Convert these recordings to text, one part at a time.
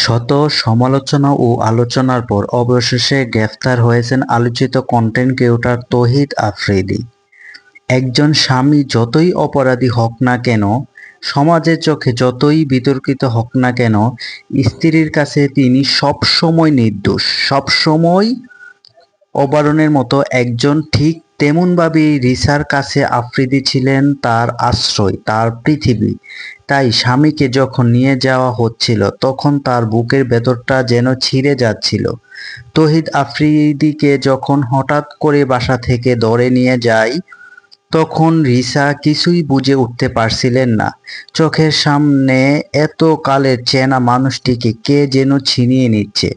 শত সমালোচনা ও আলোচনার পর অবশেষে গ্রেফতার হয়েছেন আলোচিত কন্টেন্ট ক্রিয়েটর তৌহিদ আফ্রিদি। একজন স্বামী যতই অপরাধী হোক না কেন, সমাজের চোখে যতই বিতর্কিত হোক না কেন, স্ত্রীর কাছে তিনি সবসময় নির্দোষ, সবসময় অবারণের মতো একজন। ঠিক তেমনভাবেই রিসার কাছে আফ্রিদি ছিলেন তার আশ্রয়, তার পৃথিবী। তাই স্বামীকে যখন নিয়ে যাওয়া হচ্ছিল তখন তার বুকের ভেতরটা যেন ছিঁড়ে যাচ্ছিল। তৌহিদ আফ্রিদিকে যখন হঠাৎ করে বাসা থেকে ধরে নিয়ে যায় তখন রিসা কিছুই বুঝে উঠতে পারছিলেন না। চোখের সামনে এত কালের চেনা মানুষটিকে কে যেন ছিনিয়ে নিচ্ছে,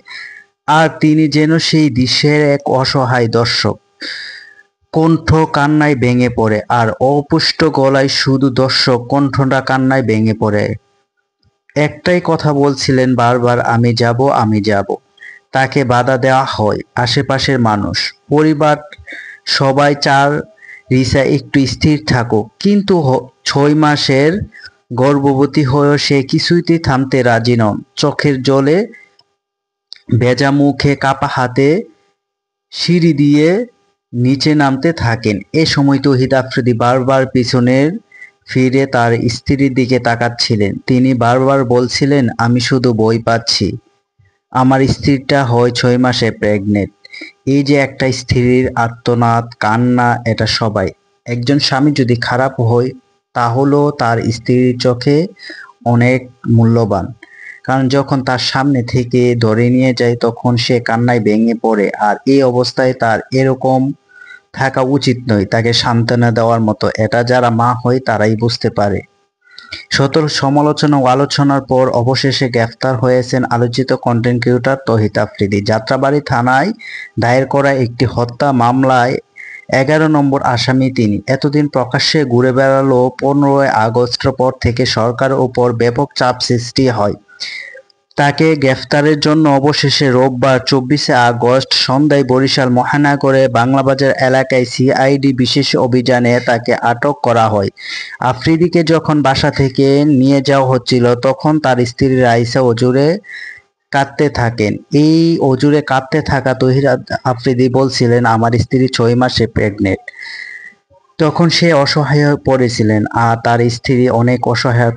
আর তিনি যেন সেই দৃশ্যের এক অসহায় দর্শক। কণ্ঠ কান্নায় ভেঙে পড়ে, আর অপুষ্ট গলায় শুধু দর্শক কণ্ঠটা কান্নায় ভেঙে পড়ে। একটাই কথা বলছিলেন বারবার, আমি যাব, আমি যাব। তাকে বাধা দেওয়া হয় আশেপাশের মানুষ, পরিবার, সবাই চার রিসা একটু স্থির থাকুক, কিন্তু 6 মাসের গর্ভবতী হয়েও সে কিছুতেই থামতে রাজি নন। চোখের জলে ভেজা মুখে কাপা হাতে সিঁড়ি দিয়ে নিচে নামতে থাকেন। এ সময় তৌহিদ আফ্রিদি বারবার পিছনের ফিরে তার স্ত্রীর দিকে তাকাচ্ছিলেন। তিনি বারবার বলছিলেন, আমি শুধু ভয় পাচ্ছি আমার স্ত্রীটা হয় 6 মাসে প্রেগনেন্ট। এই যে একটা স্ত্রীর আর্তনাদ, কান্না, এটা সবাই। একজন স্বামী যদি খারাপ হয় তাহলেও তার স্ত্রীর চোখে অনেক মূল্যবান, কারণ যখন তার সামনে থেকে ধরে নিয়ে যায় তখন সে কান্নায় ভেঙে পড়ে। আর এই অবস্থায় তার এরকম থাকা উচিত নয়, তাকে সান্ত্বনা দেওয়ার মতো। এটা যারা মা হয় তারাই বুঝতে পারে। শত সমালোচনা ও আলোচনার পর অবশেষে গ্রেফতার হয়েছেন আলোচিত কন্টেন্ট ক্রিয়েটর তৌহিদ আফ্রিদি। যাত্রাবাড়ী থানায় দায়ের করা একটি হত্যা মামলায় 11 নম্বর আসামি তিনি। এতদিন প্রকাশ্যে ঘুরে বেড়ালেও 15 আগস্টের পর থেকে সরকারের উপর ব্যাপক চাপ সৃষ্টি হয়। তাকে গ্রেফতারের জন্য অবশেষে রোববার 24 আগস্ট সন্ধ্যায় বরিশাল মহানগরে বাংলাবাজার এলাকায় সিআইডি বিশেষ অভিযানে তাকে আটক করা হয়। আফ্রিদিকে যখন বাসা থেকে নিয়ে যাওয়া হচ্ছিল তখন তার স্ত্রী রাইসা অজুরে কাঁদতে থাকেন। এই অজুরে কাঁদতে থাকা তৌহিদ আফ্রিদি বলছিলেন, আমার স্ত্রী 6 মাসে প্রেগনেন্ট। তখন সে অসহায় হয়ে পড়েছিলেন, আর তার স্ত্রী অনেক অসহায়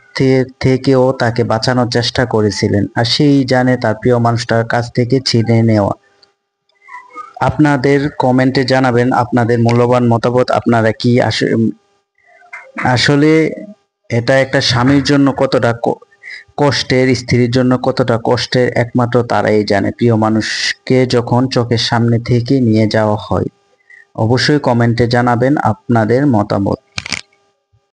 থেকেও তাকে বাঁচানোর চেষ্টা করেছিলেন, আর সেই জানে তার প্রিয় মানুষটার কাছ থেকে ছিনে নেওয়া। আপনাদের কমেন্টে জানাবেন আপনাদের মূল্যবান মতামত। আপনারা কি আসলে এটা একটা স্বামীর জন্য কতটা কষ্টের, স্ত্রীর জন্য কতটা কষ্টের, একমাত্র তারাই জানে। প্রিয় মানুষকে যখন চোখের সামনে থেকে নিয়ে যাওয়া হয়। অবশ্যই কমেন্টে জানাবেন আপনাদের মতামত।